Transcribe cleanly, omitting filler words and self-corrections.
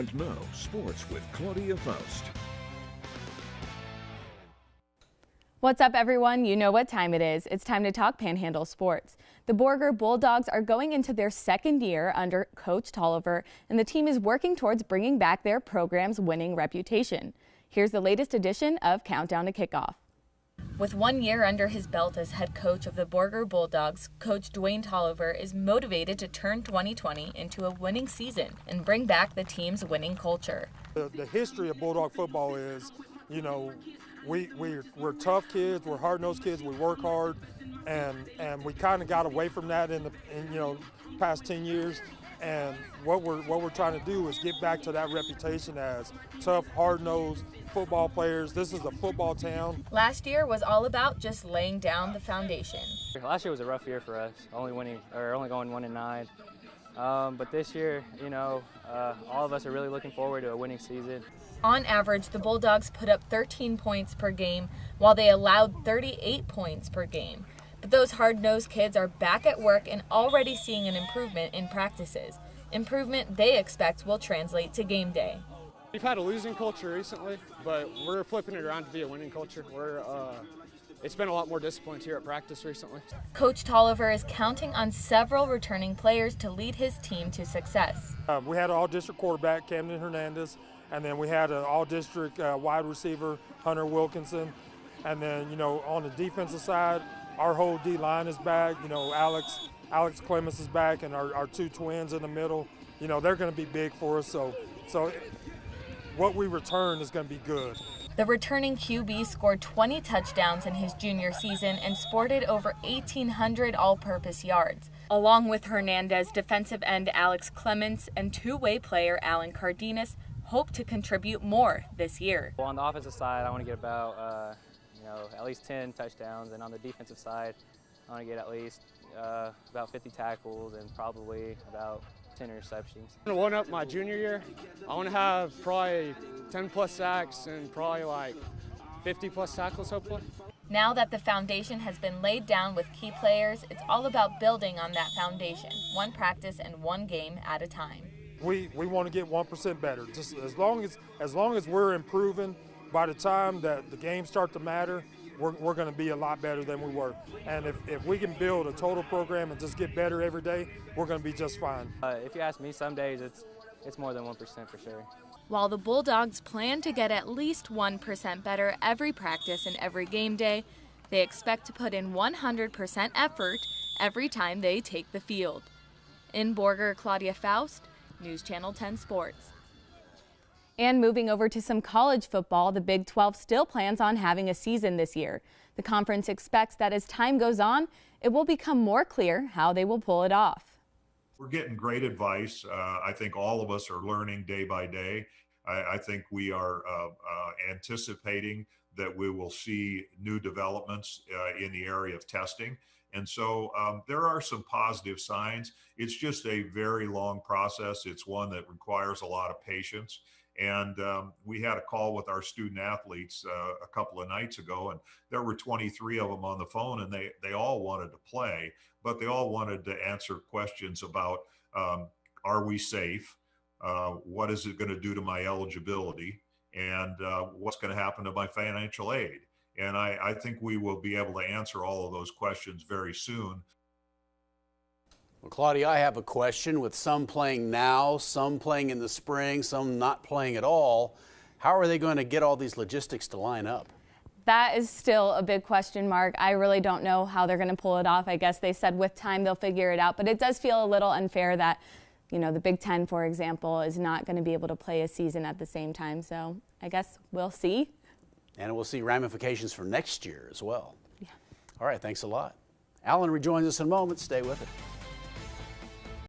And now, sports with Claudia Faust. What's up, everyone? You know what time it is. It's time to talk Panhandle sports. The Borger Bulldogs are going into their second year under Coach Tolliver, and the team is working towards bringing back their program's winning reputation. Here's the latest edition of Countdown to Kickoff. With 1 year under his belt as head coach of the Borger Bulldogs, Coach Dwayne Tolliver is motivated to turn 2020 into a winning season and bring back the team's winning culture. The history of Bulldog football is, you know, we're tough kids, we're hard-nosed kids, we work hard, and we kind of got away from that in past 10 years. And what we're trying to do is get back to that reputation as tough, hard-nosed football players. This is a football town. Last year was all about just laying down the foundation. Last year was a rough year for us, only going 1-9. But this year, all of us are really looking forward to a winning season. On average, the Bulldogs put up 13 points per game, while they allowed 38 points per game. But those hard-nosed kids are back at work and already seeing an improvement in practices. Improvement they expect will translate to game day. We've had a losing culture recently, but we're flipping it around to be a winning culture. It's been a lot more disciplined here at practice recently. Coach Tolliver is counting on several returning players to lead his team to success. We had an all-district quarterback, Camden Hernandez, and then we had an all-district wide receiver, Hunter Wilkinson. And then, on the defensive side, our whole D-line is back. Alex Clemens is back, and our two twins in the middle. They're going to be big for us, so what we return is going to be good. The returning QB scored 20 touchdowns in his junior season and sported over 1,800 all-purpose yards. Along with Hernandez, defensive end Alex Clemens and two-way player Alan Cardenas hope to contribute more this year. Well, on the offensive side, I want to get about at least 10 touchdowns, and on the defensive side, I want to get at least about 50 tackles and probably about 10 interceptions. I'm going to one up my junior year. I want to have probably 10-plus sacks and probably like 50-plus tackles, hopefully. Now that the foundation has been laid down with key players, it's all about building on that foundation, one practice and one game at a time. We want to get 1% better. Just as long as we're improving, by the time that the games start to matter, we're going to be a lot better than we were. And if we can build a total program and just get better every day, we're going to be just fine. If you ask me, some days it's more than 1% for sure. While the Bulldogs plan to get at least 1% better every practice and every game day, they expect to put in 100% effort every time they take the field. In Borger, Claudia Faust, News Channel 10 Sports. And moving over to some college football, the Big 12 still plans on having a season this year. The conference expects that as time goes on, it will become more clear how they will pull it off. We're getting great advice. I think all of us are learning day by day. I think we are anticipating that we will see new developments in the area of testing. And so there are some positive signs. It's just a very long process. It's one that requires a lot of patience. And we had a call with our student athletes a couple of nights ago, and there were 23 of them on the phone, and they all wanted to play, but they all wanted to answer questions about, are we safe? What is it going to do to my eligibility? And what's going to happen to my financial aid? And I think we will be able to answer all of those questions very soon. Well, Claudia, I have a question. With some playing now, some playing in the spring, some not playing at all, how are they going to get all these logistics to line up? That is still a big question mark. I really don't know how they're going to pull it off. I guess they said with time they'll figure it out, but it does feel a little unfair that, the Big Ten, for example, is not going to be able to play a season at the same time. So I guess we'll see. And we'll see ramifications for next year as well. Yeah. All right, thanks a lot. Alan rejoins us in a moment. Stay with it.